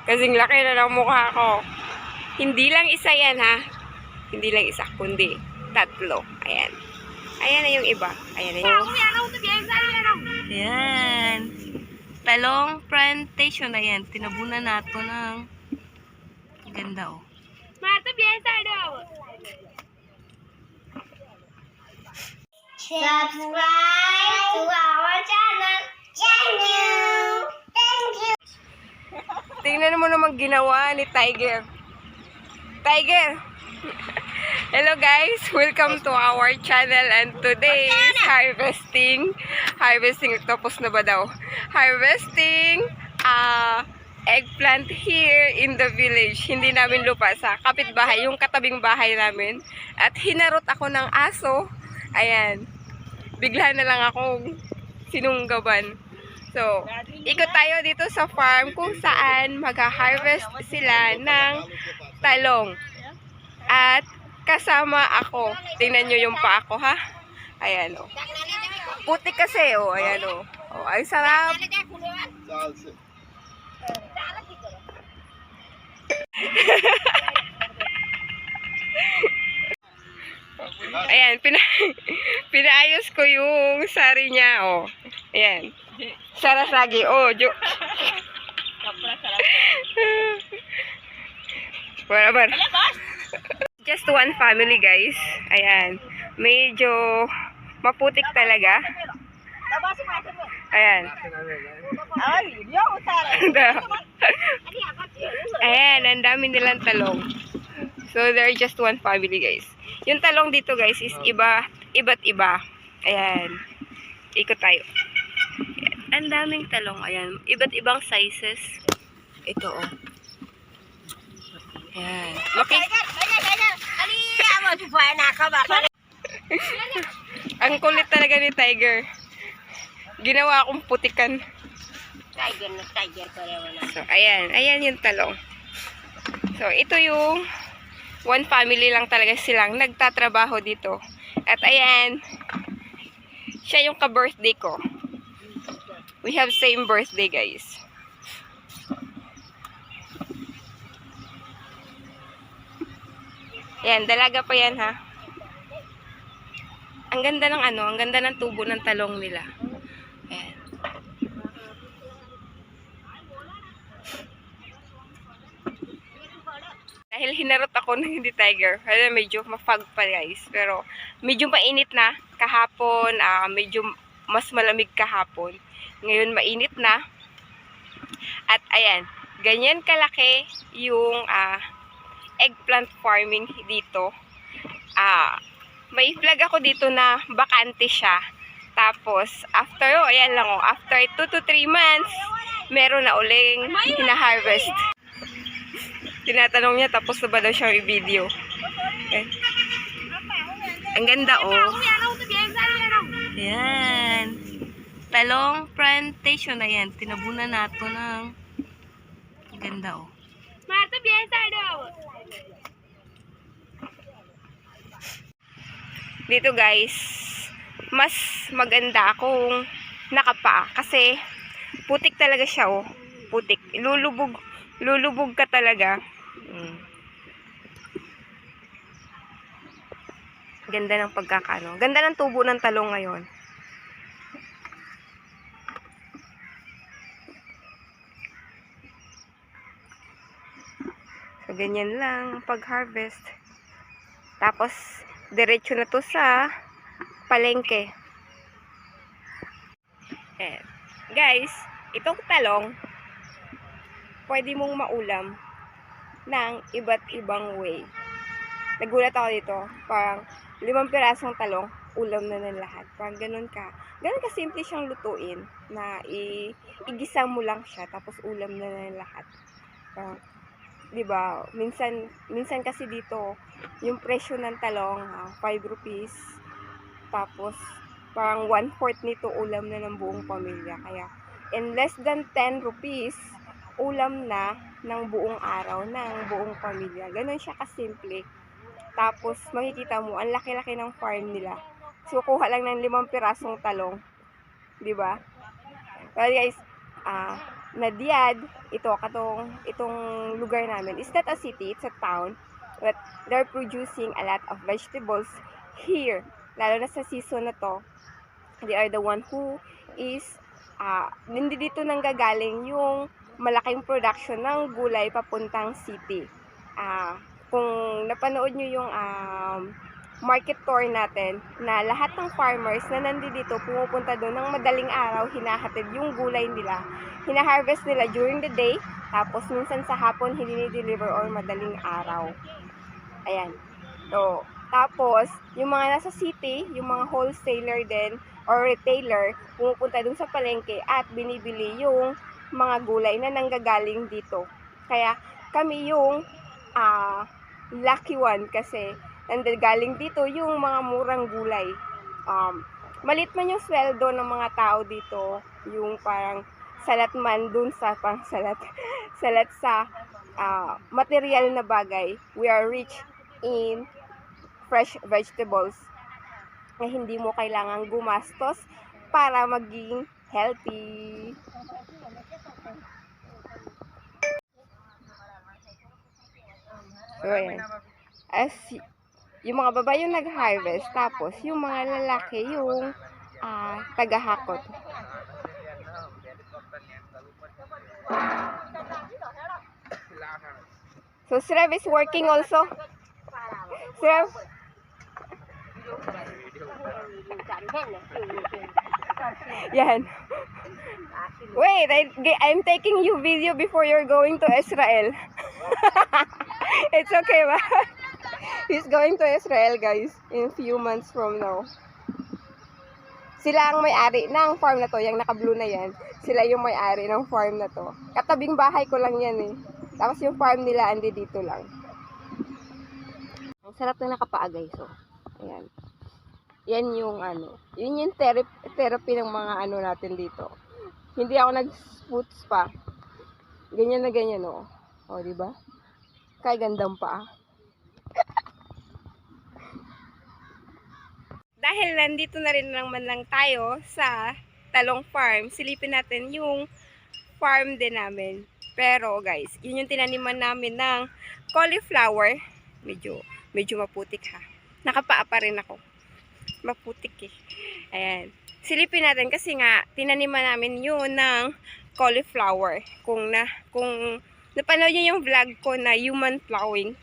Kasing laki na ng mukha ko. Hindi lang isa yan, ha? Hindi lang isa, kundi tatlo. Ayan. Ayan na yung iba. Ayan na yung... Ayan. Talong plantation na yan. Tinabunan nato ng ganda, oh. Subscribe to our channel. Thank you. Thank you. Tingnan mo naman ginawa ni Tiger. Tiger! Hello guys! Welcome to our channel and today is harvesting. Tapos na ba daw? Harvesting eggplant here in the village. Hindi namin lupa, sa kapitbahay, yung katabing bahay namin. At hinarot ako ng aso. Ayan. Bigla na lang akong sinunggaban. So, ikot tayo dito sa farm kung saan mag-harvest sila ng talong. At kasama ako. Tingnan nyo yung pa ako, ha? Ayan, o. Putik kasi, o. Ayan, o. O, ay sarap. Ayan, pinaayos ko yung sari niya, o. Ayan. Sarasagi, o. Whatever. Just one family, guys. Ayan. Medyo maputik talaga. Ayan. Ayan, ang dami nilang talong. So, they're just one family, guys. Yung talong dito, guys, is iba't iba. Ayan. Ikot tayo. Ayan. Ang daming talong. Ayan. Iba't ibang sizes. Ito, oh. Ayan. Ang kulit talaga ni Tiger. Ginawa akong putikan. So, ayan. Ayan yung talong. So, ito yung one family lang talaga silang nagtatrabaho dito. At ayan, siya yung ka-birthday ko. We have same birthday, guys. Ayan, dalaga pa yan, ha. Ang ganda ng ang ganda ng tubo ng talong nila. Ayan. Dahil hinarot ako ng hindi Tiger, kaya medyo mafag pa, guys. Pero medyo mainit na kahapon, medyo mas malamig kahapon. Ngayon mainit na. At ayan, ganyan kalaki yung eggplant farming dito. May flag ako dito na bakante siya. Tapos after, ayan lang, after 2 to 3 months, meron na uling hina-harvest. Tinatanong niya, tapos na ba daw siyang i-video. Okay. Ang ganda, oh. Ayan. Talong plantation na yan. Tinabunan nato ng ganda, oh. Dito, guys, mas maganda kung nakapa. Kasi, putik talaga siya, oh. Putik. Lulubog ka talaga. Ganda ng pagkakano. Ganda ng tubo ng talong ngayon. So, ganyan lang pag-harvest. Tapos, diretso na to sa palengke. Guys, itong talong, pwede mong maulam ng iba't ibang way. Nagulat ako dito, parang 5 pirasong talong, ulam na ng lahat. Parang ganun ka simple siyang lutuin, na igisa mo lang siya, tapos ulam na ng lahat. Diba, minsan kasi dito, yung presyo ng talong, 5 rupees, tapos parang 1/4 nito ulam na ng buong pamilya. Kaya, in less than 10 rupees, ulam na ng buong araw, ng buong pamilya. Ganun siya kasimple. Tapos, makikita mo, ang laki-laki ng farm nila. So, kuha lang ng 5 pirasong talong. Diba? Well, guys, Nadiad, itong lugar namin, is not a city, it's a town. But they're producing a lot of vegetables here. Lalo na sa season na to, they are the one who is, hindi dito nanggagaling yung malaking production ng gulay papuntang city. Kung napanood nyo yung market tour natin, na lahat ng farmers na nandito pumupunta doon ng madaling araw, hinahatid yung gulay nila, hina-harvest nila during the day, tapos minsan sa hapon hini-deliver or madaling araw. Ayan. So, tapos, yung mga nasa city, yung mga wholesaler din or retailer, pumupunta dun sa palengke at binibili yung mga gulay na nanggagaling dito. Kaya kami yung lucky one kasi nanggagaling dito yung mga murang gulay. Malit man yung sweldo ng mga tao dito, yung parang salat man dun sa salat sa material na bagay. We are rich in fresh vegetables na hindi mo kailangang gumastos para maging healthy. So, ayan. As yung mga babae yung nag-harvest, tapos yung mga lalaki yung tagahakot. So, Srev is working also. Srev? Yan. Wait, I'm taking you video before you're going to Israel. It's okay ba? He's going to Israel, guys, in few months from now. Sila ang may-ari ng farm na to, yung naka-blue na yan. Sila yung may-ari ng farm na to. Katabing bahay ko lang yan eh. Tapos yung farm nila andi dito lang. Ang sarap na nakapaagay, so. Ayan. Yan yung yun yung therapy ng mga natin dito. Hindi ako nag-foot spa. Ganyan na ganyan, oh. O, diba? Kaya gandang pa. Dahil nandito na rin naman lang tayo sa Talong Farm, silipin natin yung farm din namin. Pero guys, yun yung tinaniman namin ng cauliflower. Medyo maputik ha. Nakapaa pa rin ako. Maputik eh. Ayan. Silipin natin kasi nga tinaniman namin yun ng cauliflower. Kung napanood nyo yung vlog ko na human plowing,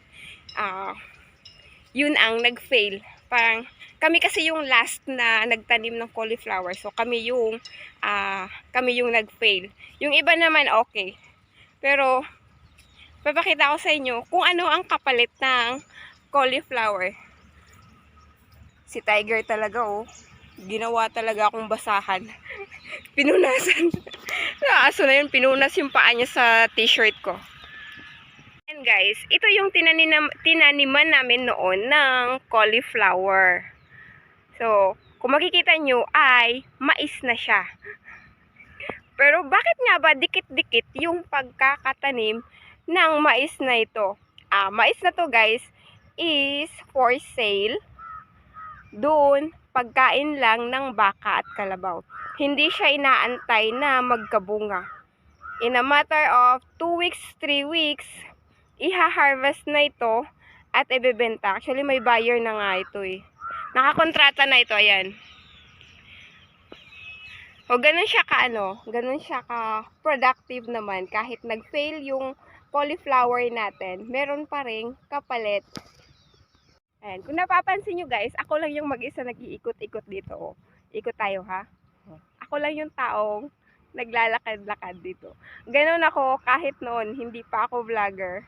yun ang nag-fail. Parang kami kasi yung last na nagtanim ng cauliflower. So kami yung nag-fail. Yung iba naman okay. Pero papakita ko sa inyo kung ano ang kapalit ng cauliflower. Si Tiger talaga, oh. Ginawa talaga akong basahan. Pinunasan. Aso na yun, pinunas yung paa niya sa t-shirt ko. And guys, ito yung tinaniman namin noon ng cauliflower. So, kung makikita nyo ay mais na siya. Pero bakit nga ba dikit-dikit yung pagkakatanim ng mais na ito? Mais na to guys is for sale. Doon, pagkain lang ng baka at kalabaw. Hindi siya inaantay na magkabunga. In a matter of 2 weeks, 3 weeks, iha-harvest na ito at ibebenta. Actually, may buyer na nga ito eh. Nakakontrata na ito, ayan. O, ganun siya ganun siya ka-productive naman. Kahit nag-fail yung cauliflower natin, meron pa rin kapalit. Ayan. Kung napapansin nyo guys, ako lang yung mag-isa nag-iikot-ikot dito. Oh. Ikot tayo ha. Ako lang yung taong naglalakad-lakad dito. Ganun ako kahit noon, hindi pa ako vlogger.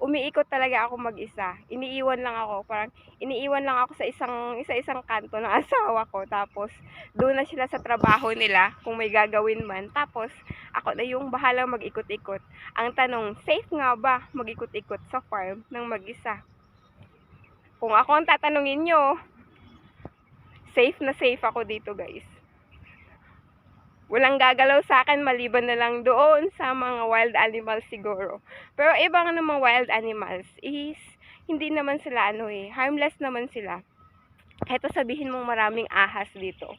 Umiikot talaga ako mag-isa. Iniiwan lang ako sa isang kanto ng asawa ko. Tapos, doon na sila sa trabaho nila kung may gagawin man. Tapos, ako na yung bahala mag-ikot-ikot. Ang tanong, safe nga ba mag-ikot-ikot sa farm ng mag-isa? Kung ako ang tatanungin nyo, safe na safe ako dito guys. Walang gagalaw sa akin maliban na lang doon sa mga wild animals siguro. Pero ibang namang wild animals is hindi naman sila harmless naman sila. Kahit sabihin mong maraming ahas dito,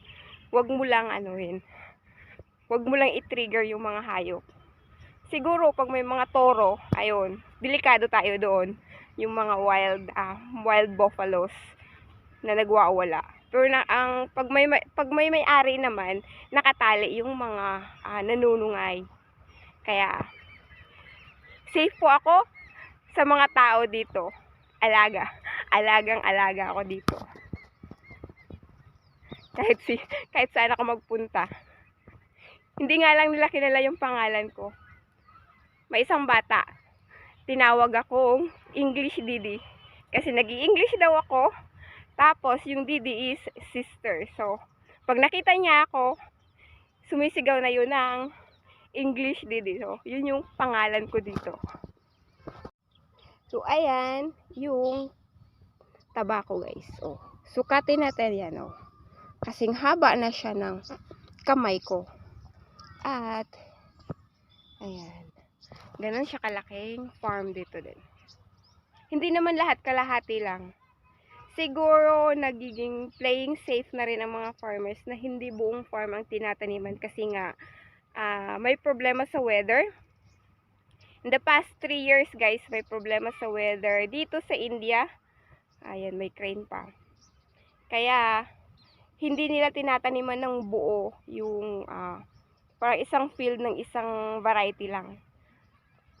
wag mo lang Wag mo lang i-trigger yung mga hayop. siguro pag may mga toro, ayun, delikado tayo doon. Yung mga wild buffaloes na nagwawala. Pero pag may may-ari naman, nakatali yung mga nanunungay. Kaya safe po ako sa mga tao dito. Alagang-alaga ako dito. Kahit saan ako magpunta. Hindi nga lang nila kilala yung pangalan ko. May isang bata, tinawag akong English Didi. Kasi nag-i-English daw ako. Tapos, yung Didi is sister. So, pag nakita niya ako, sumisigaw na yun ng English Didi. So, yun yung pangalan ko dito. So, ayan, yung tabako guys. Oh, sukatin natin yan. Oh. Kasing haba na siya ng kamay ko. At, ayan. Ganon siya kalaking farm dito din. Hindi naman lahat, kalahati lang. Siguro, nagiging playing safe na rin ang mga farmers na hindi buong farm ang tinataniman kasi nga, may problema sa weather. In the past 3 years, guys, may problema sa weather. Dito sa India, ayan, may crane pa. Kaya, hindi nila tinataniman ng buo yung parang isang field ng isang variety lang.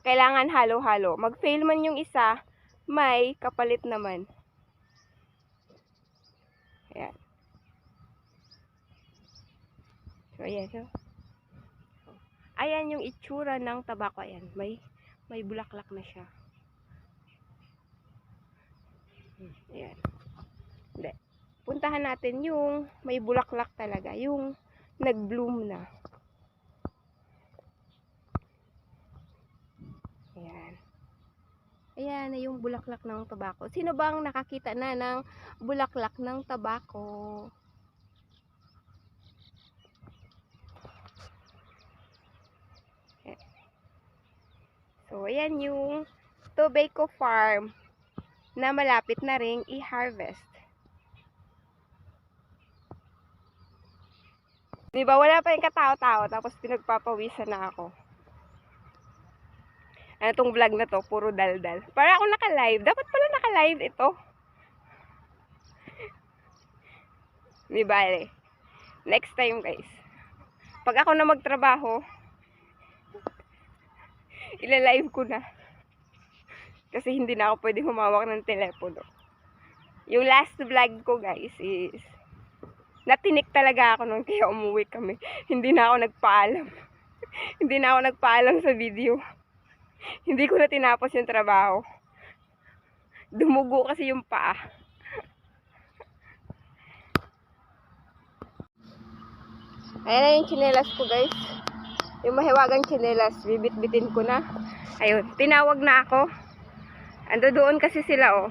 Kailangan halo-halo. Mag-fail man yung isa, may kapalit naman. Ayan. So, ayan. So, ayan yung itsura ng tabako. Ayan. May bulaklak na siya. Ayan. Hindi. Puntahan natin yung may bulaklak talaga. Yung nag-bloom na. Ayan. Ayan na yung bulaklak ng tabako. Sino bang nakakita na ng bulaklak ng tabako? So, ayan yung tobacco farm na malapit na ring i-harvest. Diba, wala pa yung katao-tao, tapos pinagpapawisan na ako. Ano tong vlog na to? Puro daldal. Para ako naka-live. Dapat pala naka-live ito. Diba, next time, guys. Pag ako na magtrabaho, ila-live ko na. Kasi hindi na ako pwede humawak ng telepono. Yung last vlog ko, guys, is natinik talaga ako nung kaya umuwi kami. Hindi na ako nagpaalam. Hindi na ako nagpaalam sa video. Hindi ko na tinapos yung trabaho. Dumugo kasi yung paa. Ayan na yung tsinelas ko, guys. Yung mahiwagang tsinelas, bibit-bitin ko na. Ayun, tinawag na ako. Ando doon kasi sila, oh.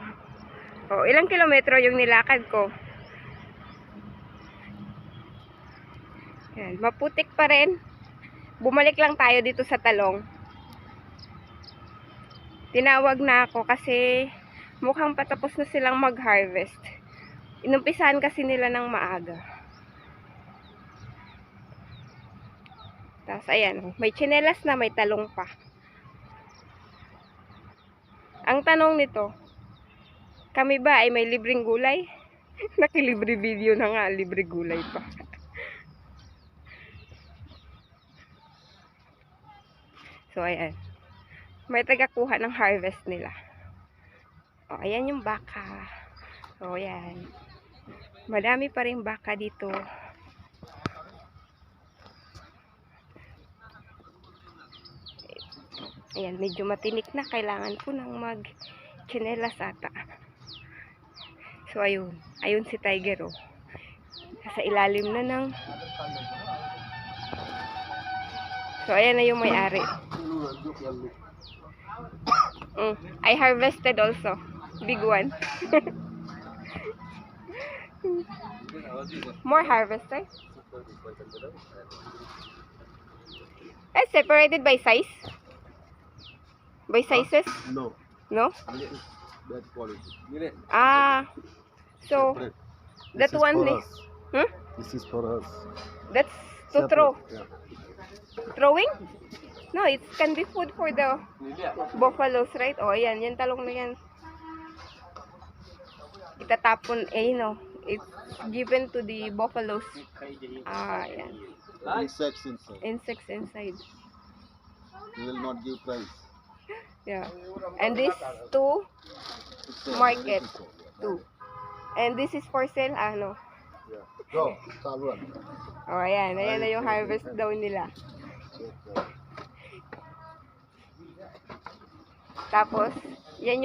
Oh, ilang kilometro yung nilakad ko. Ayan, maputik pa rin. Bumalik lang tayo dito sa talong. Tinawag na ako kasi mukhang patapos na silang mag-harvest. Inumpisahan kasi nila ng maaga. Tapos ayan, may tsinelas na, may talong pa. Ang tanong nito, kami ba ay may libreng gulay? Nakilibre video na nga, libre gulay pa. So, ayan. May tagakuha ng harvest nila. O, ayan yung baka. So, ayan. Madami pa rin baka dito. Ayan, medyo matinik na. Kailangan ko nang mag-tsinelas ata. So, ayun. Ayun si Tiger, oh. Sa ilalim na ng... So, ayan na yung may-ari. I harvested also. Big one. More harvested. Separated by size? By sizes? No. No? Bad quality. So, that one... Hmm? This is for us. That's to throw. Yeah. Throwing? No, it can be food for the buffaloes, right? Oh, ayan. Yan talong na yan. Itatapon, no. It's given to the buffaloes. Ayan. Insects inside. Insects inside. They will not give price. Yeah. And this to It's a market. very good show. Too. And this is for sale, ano. Yeah. Go, Salwan. Oh, ayan. Ayan na yung harvest daw nila. Tapos, yan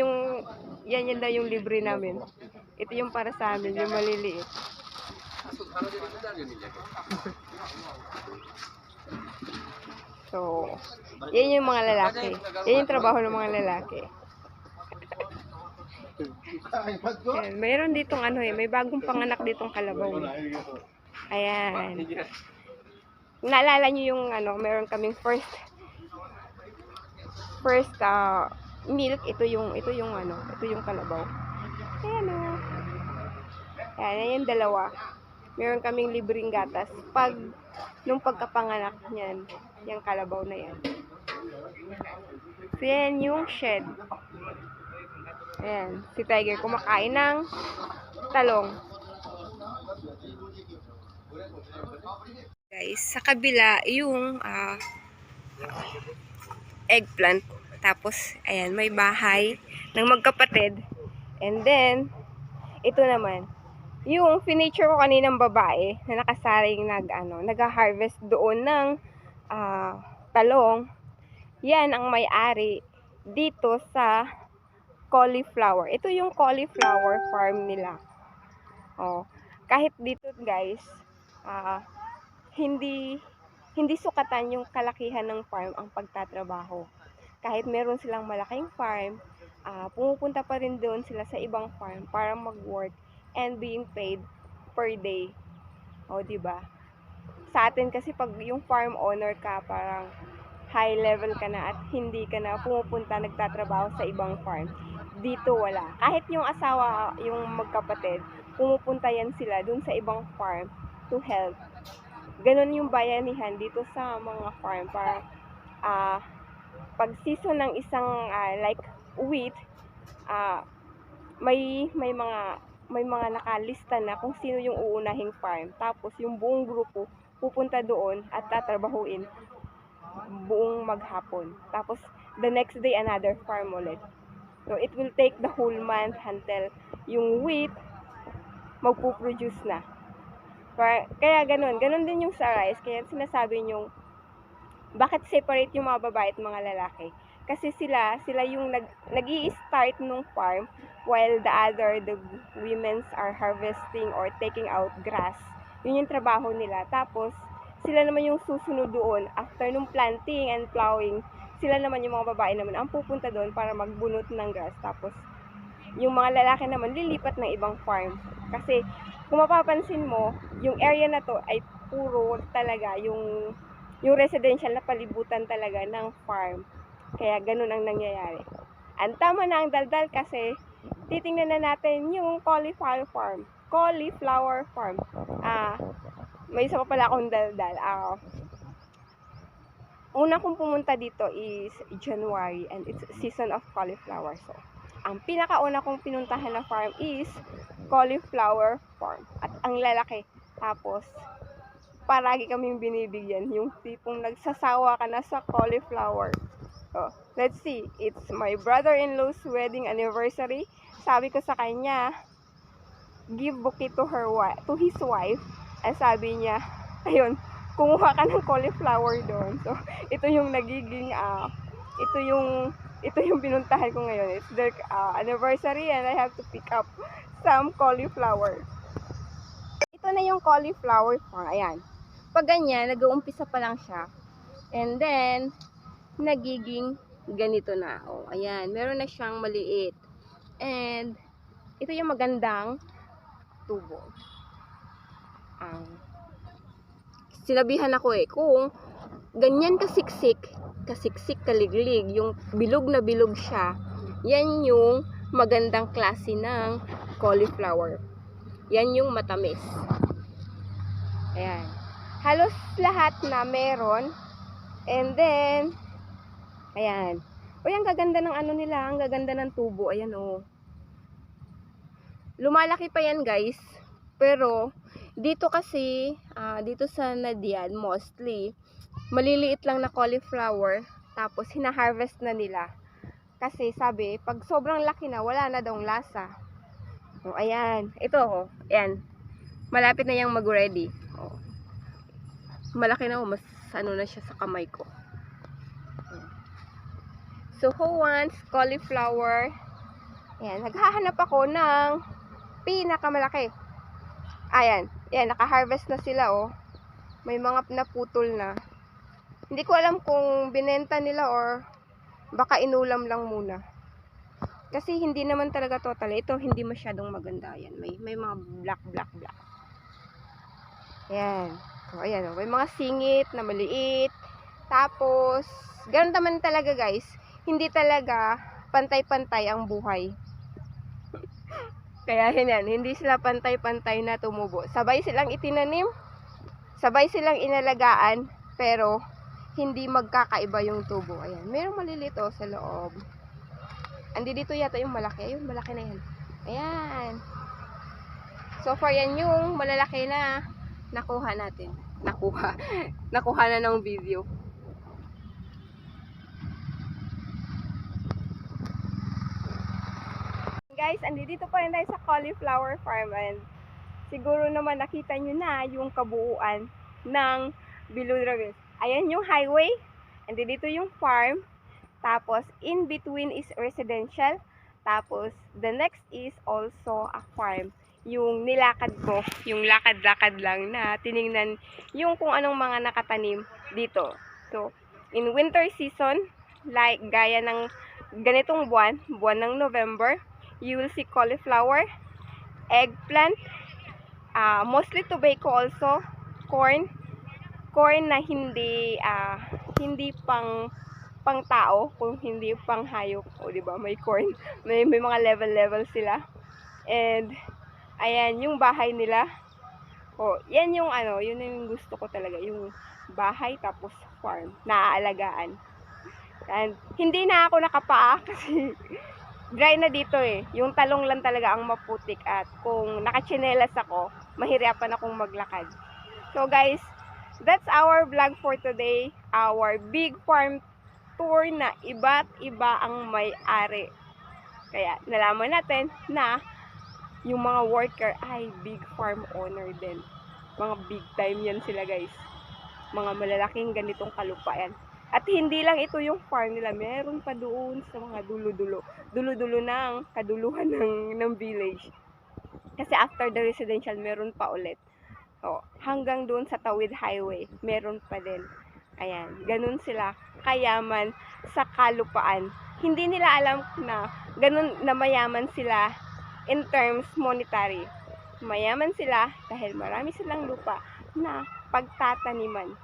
daw yung libre namin. Ito yung para sa amin, yung maliliit. So, yan yung mga lalaki. Yan yung trabaho ng mga lalaki. Ayan, mayroon ditong may bagong panganak ditong kalabaw. Ayan. Naalala nyo yung meron kaming first milk, ito yung kalabaw. Ayan o. Ayan yung dalawa. Meron kaming libreng gatas. Nung pagkapanganak niyan, yung kalabaw na yan. So, yan yung shed. Ayan, si Tiger kumakain ng talong. Guys, sa kabila, yung eggplant. Tapos, ayan, may bahay ng magkapatid. And then, ito naman, yung furniture ko kaninang babae na nakasaring nag-harvest doon ng talong. Yan ang may-ari dito sa cauliflower. Ito yung cauliflower farm nila. Oh, kahit dito guys, hindi sukatan yung kalakihan ng farm ang pagtatrabaho. Kahit meron silang malaking farm, pumupunta pa rin doon sila sa ibang farm para mag-work and being paid per day. O, diba? Sa atin kasi pag yung farm owner ka, parang high level ka na at hindi ka na pumupunta nagtatrabaho sa ibang farm. Dito wala. Kahit yung asawa, yung magkapatid, pumupunta yan sila dun sa ibang farm to help. Ganon yung bayanihan dito sa mga farm para pag season ng isang like wheat, may mga nakalista na kung sino yung uunahing farm. Tapos yung buong grupo pupunta doon at tatrabahuin buong maghapon. Tapos the next day another farm ulit. So it will take the whole month until yung wheat magpo-produce na. Kaya ganun din yung sa rice. Kaya sinasabi yung bakit separate yung mga babae at mga lalaki? Kasi sila yung nag-i-start nung farm while the women's are harvesting or taking out grass. Yun yung trabaho nila. Tapos, sila naman yung susunod doon after nung planting and plowing. Sila naman yung mga babae naman ang pupunta doon para magbunot ng grass. Tapos, yung mga lalaki naman lilipat ng ibang farm. Kasi, kung mapapansin mo, yung area na to ay puro talaga yung residential na palibutan talaga ng farm. Kaya ganun ang nangyayari. Ang tama na ang daldal kasi titingnan na natin yung cauliflower farm. May isa pa pala akong daldal. Una kong pumunta dito is January and it's season of cauliflower. So, ang pinakauna kong pinuntahan na farm is cauliflower farm. At ang lalaki. Tapos, paragi kaming binibigyan. Yung tipong nagsasawa ka na sa cauliflower. So, let's see. It's my brother-in-law's wedding anniversary. Sabi ko sa kanya, give bouquet to his wife. At sabi niya, ayun, kumuha ka ng cauliflower doon. So, ito yung nagiging, ito yung pinuntahan ko ngayon. It's their anniversary and I have to pick up some cauliflower. Ito na yung cauliflower farm. Ayan. Pag ganyan, nag-uumpisa pa lang siya. And then, nagiging ganito na. O, ayan. Meron na siyang maliit. And, ito yung magandang tubo. Sinabihan ako kung ganyan kasiksik, kaliglig, yung bilog na bilog siya, yan yung magandang klase ng cauliflower. Yan yung matamis. Ayan. Halos lahat na meron. And then, Ayan. Uy, ang gaganda ng ano nila, ang gaganda ng tubo. Ayan, oh. Lumalaki pa yan, guys. Pero, dito kasi, dito sa Nadian, mostly, maliliit lang na cauliflower. Tapos, hina-harvest na nila. Kasi, sabi, pag sobrang laki na, wala na daw lasa. O, ayan. Ito, oh. Ayan. Malapit na yung mag-ready. Oh. Malaki na, oh. Mas, ano na siya sa kamay ko. So, who wants cauliflower? Ayan. Naghahanap ako ng pinakamalaki. Ayan. Ayan. Naka-harvest na sila, oh. May mga naputol na. Hindi ko alam kung binenta nila or baka inulam lang muna. Kasi hindi naman talaga total. Ito hindi masyadong maganda. Ayan. May mga black. Ayan. So, ayan. Oh. May mga singit na maliit. Tapos, ganun naman talaga, guys. Hindi talaga pantay-pantay ang buhay. Kaya yan, hindi sila pantay-pantay na tumubo. Sabay silang itinanim, sabay silang inalagaan, pero hindi magkakaiba yung tubo. Ayan, mayroong malilito sa loob. Andi dito yata yung malaki. Ayun, malaki na yan. Ayan. So far yan yung malalaki na nakuha natin. Nakuha na ng video. Guys, andito pa rin tayo sa cauliflower farm and siguro naman nakita nyo na yung kabuuan ng Biludrawis. Ayan yung highway, andito yung farm, tapos in between is residential, tapos the next is also a farm. Yung nilakad ko, yung lakad-lakad lang na tiningnan yung kung anong mga nakatanim dito. So, in winter season, like gaya ng ganitong buwan ng November, you will see cauliflower, eggplant, mostly tobacco also, corn na hindi pang tao, kung hindi pang hayop. O di ba, may corn, may mga level sila. And ayan yung bahay nila. O, yan yung yun yung gusto ko talaga, yung bahay tapos farm, naaalagaan. And hindi na ako nakapaa kasi dry na dito eh. Yung talong lang talaga ang maputik at kung nakachinelas ako, mahirapan akong maglakad. So guys, that's our vlog for today. Our big farm tour na iba't iba ang may-ari. Kaya nalaman natin na yung mga worker ay big farm owner din. Mga big time yan sila, guys. Mga malalaking ganitong kalupaan. At hindi lang ito yung farm nila, meron pa doon sa mga dulo-dulo ng kaduluhan ng village. Kasi after the residential, meron pa ulit. So, hanggang doon sa Tawid Highway, meron pa din. Ayan, ganun sila kayaman sa kalupaan. Hindi nila alam na ganun na mayaman sila in terms monetary. Mayaman sila dahil marami silang lupa na pagtataniman.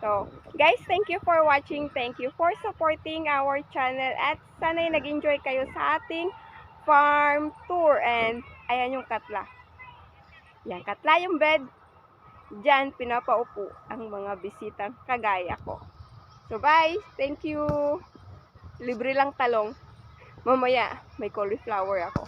So, guys, thank you for watching. Thank you for supporting our channel. At sana'y nag-enjoy kayo sa ating farm tour. And, ayan yung katla. Yan, katla yung bed. Diyan, pinapaupo ang mga bisitang kagaya ko. So, bye. Thank you. Libre lang talong. Mamaya, may cauliflower ako.